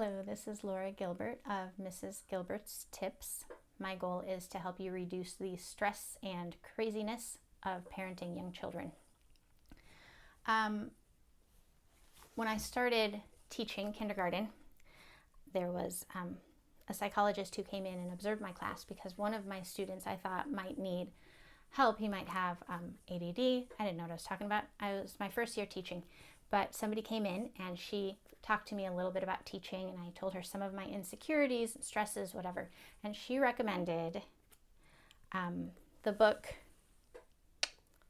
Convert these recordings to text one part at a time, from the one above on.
Hello, this is Laura Gilbert of Mrs. Gilbert's Tips. My goal is to help you reduce the stress and craziness of parenting young children. When I started teaching kindergarten, there was a psychologist who came in and observed my class because one of my students I thought might need help. He might have ADD. I didn't know what I was talking about. I was my first year teaching, but somebody came in and she talked to me a little bit about teaching, and I told her some of my insecurities, stresses, whatever. And she recommended the book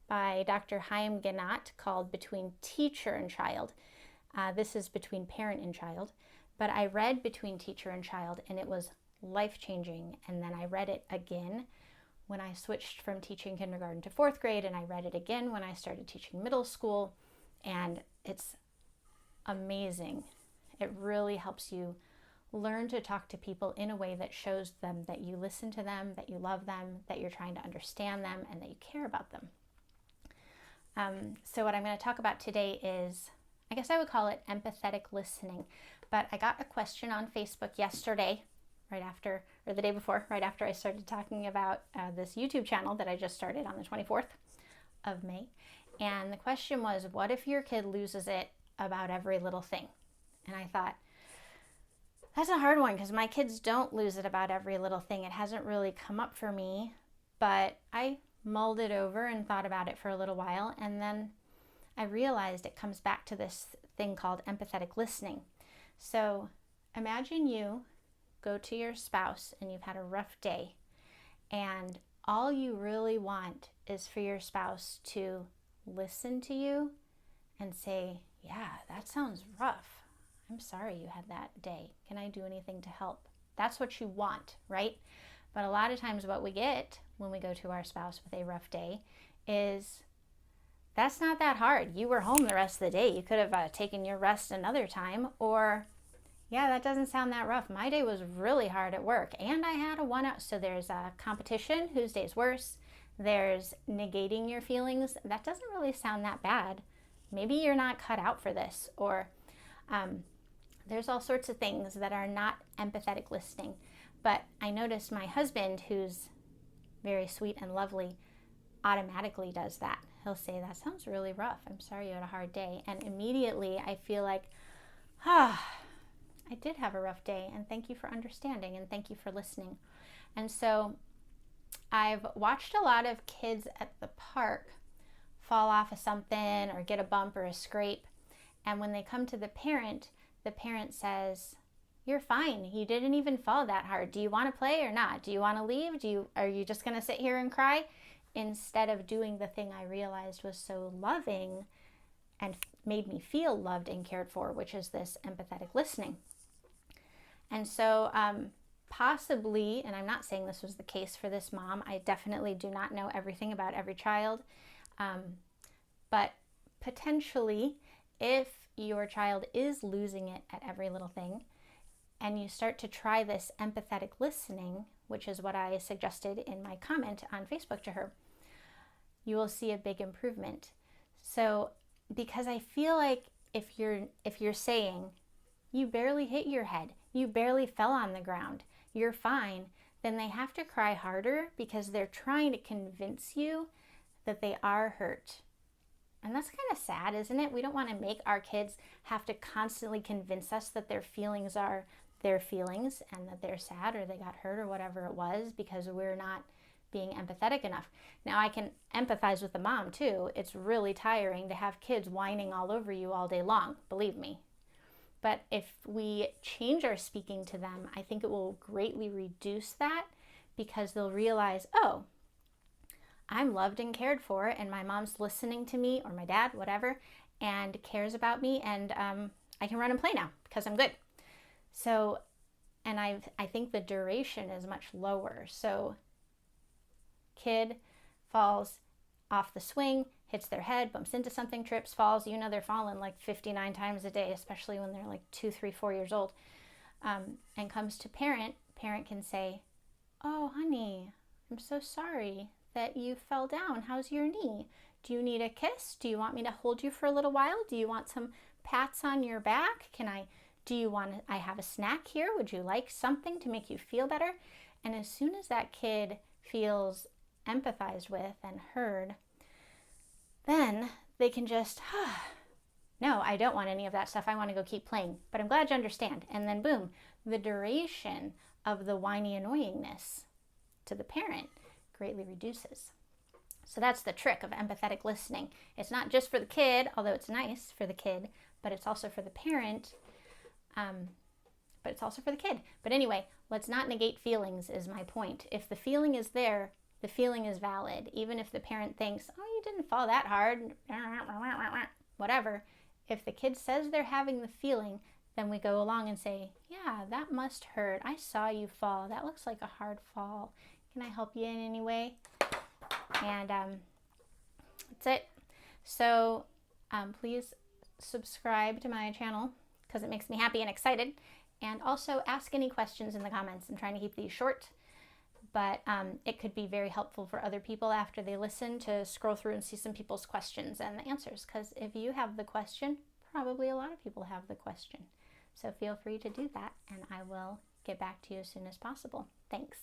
by Dr. Chaim Ginott called Between Teacher and Child. This is Between Parent and Child. But I read Between Teacher and Child, and it was life-changing. And then I read it again when I switched from teaching kindergarten to fourth grade, and I read it again when I started teaching middle school. And it's amazing. It really helps you learn to talk to people in a way that shows them that you listen to them, that you love them, that you're trying to understand them, and that you care about them. So what I'm going to talk about today is, I guess I would call it empathetic listening. But I got a question on Facebook yesterday, right after, or the day before, right after I started talking about this YouTube channel that I just started on the 24th of May. And the question was, what if your kid loses it about every little thing? And I thought, that's a hard one because my kids don't lose it about every little thing. It hasn't really come up for me, but I mulled it over and thought about it for a little while. And then I realized it comes back to this thing called empathetic listening. So imagine you go to your spouse and you've had a rough day, and all you really want is for your spouse to listen to you and say, yeah, that sounds rough. I'm sorry you had that day. Can I do anything to help? That's what you want, right? But a lot of times what we get when we go to our spouse with a rough day is, that's not that hard. You were home the rest of the day. You could have taken your rest another time. Or, yeah, that doesn't sound that rough. My day was really hard at work and I had a 1 hour. So there's a competition, whose day's worse. There's negating your feelings. That doesn't really sound that bad. Maybe you're not cut out for this. Or there's all sorts of things that are not empathetic listening. But I noticed my husband, who's very sweet and lovely, automatically does that. He'll say, that sounds really rough. I'm sorry you had a hard day. And immediately I feel like, I did have a rough day, and thank you for understanding, and thank you for listening. And so I've watched a lot of kids at the park fall off of something or get a bump or a scrape. And when they come to the parent says, you're fine. You didn't even fall that hard. Do you want to play or not? Do you want to leave? Are you just going to sit here and cry? Instead of doing the thing I realized was so loving and made me feel loved and cared for, which is this empathetic listening. And so possibly, and I'm not saying this was the case for this mom, I definitely do not know everything about every child, but potentially if your child is losing it at every little thing, and you start to try this empathetic listening, which is what I suggested in my comment on Facebook to her, you will see a big improvement. So, because I feel like if you're saying, you barely hit your head, you barely fell on the ground, you're fine, then they have to cry harder because they're trying to convince you that they are hurt. And that's kind of sad, isn't it? We don't want to make our kids have to constantly convince us that their feelings are their feelings and that they're sad or they got hurt or whatever it was because we're not being empathetic enough. Now, I can empathize with the mom too. It's really tiring to have kids whining all over you all day long, believe me. But if we change our speaking to them, I think it will greatly reduce that because they'll realize, oh, I'm loved and cared for, and my mom's listening to me, or my dad, whatever, and cares about me, and I can run and play now because I'm good. So, and I think the duration is much lower. So, kid falls off the swing, hits their head, bumps into something, trips, falls. You know they're falling like 59 times a day, especially when they're like 2, 3, 4 years old. And comes to parent can say, oh, honey, I'm so sorry that you fell down. How's your knee? Do you need a kiss? Do you want me to hold you for a little while? Do you want some pats on your back? Can I Do you want, I have a snack here. Would you like something to make you feel better? And as soon as that kid feels empathized with and heard, then they can just, no, I don't want any of that stuff. I want to go keep playing, but I'm glad you understand. And then boom, the duration of the whiny annoyingness to the parent greatly reduces. So that's the trick of empathetic listening. It's not just for the kid, although it's nice for the kid, but it's also for the parent. But it's also for the kid. But anyway, let's not negate feelings is my point. If the feeling is there, the feeling is valid. Even if the parent thinks, oh, you didn't fall that hard, whatever. If the kid says they're having the feeling, then we go along and say, yeah, that must hurt. I saw you fall. That looks like a hard fall. Can I help you in any way? And that's it. So please subscribe to my channel because it makes me happy and excited. And also ask any questions in the comments. I'm trying to keep these short, but it could be very helpful for other people after they listen to scroll through and see some people's questions and the answers. Because if you have the question, probably a lot of people have the question. So feel free to do that, and I will get back to you as soon as possible. Thanks.